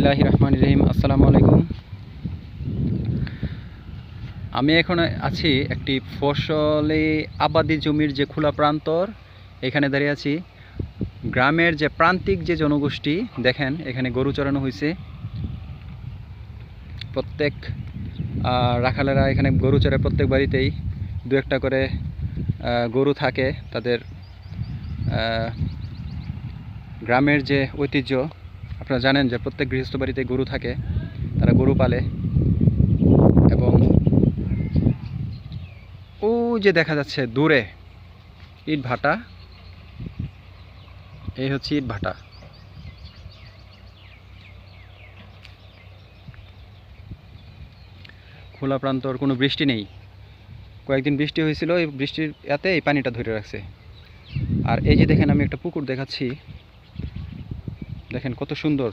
বিসমিল্লাহির রহমানির রহিম। আসসালামু আলাইকুম। আমি এখন আছি একটি ফসলি আবাদি জমির যে খোলা প্রান্তর, এখানে দাঁড়িয়ে আছি। গ্রামের যে প্রান্তিক যে জনগোষ্ঠী, দেখেন এখানে গরু চড়ানো হয়েছে। প্রত্যেক রাখালেরা এখানে গরু চড়ে, প্রত্যেক বাড়িতেই দু একটা করে গরু থাকে। তাদের গ্রামের যে ঐতিহ্য, আপনারা জানেন যে প্রত্যেক গৃহস্থ বাড়িতে গরু থাকে, তারা গরু পালে। এবং ও যে দেখা যাচ্ছে দূরে ইট ভাটা, এই হচ্ছে ইট ভাটা। খোলা প্রান্তর, কোনো বৃষ্টি নেই। কয়েকদিন বৃষ্টি হয়েছিল, এই বৃষ্টির এতে এই পানিটা ধরে রাখছে। আর এই যে দেখেন, আমি একটা পুকুর দেখাচ্ছি, দেখেন কত সুন্দর।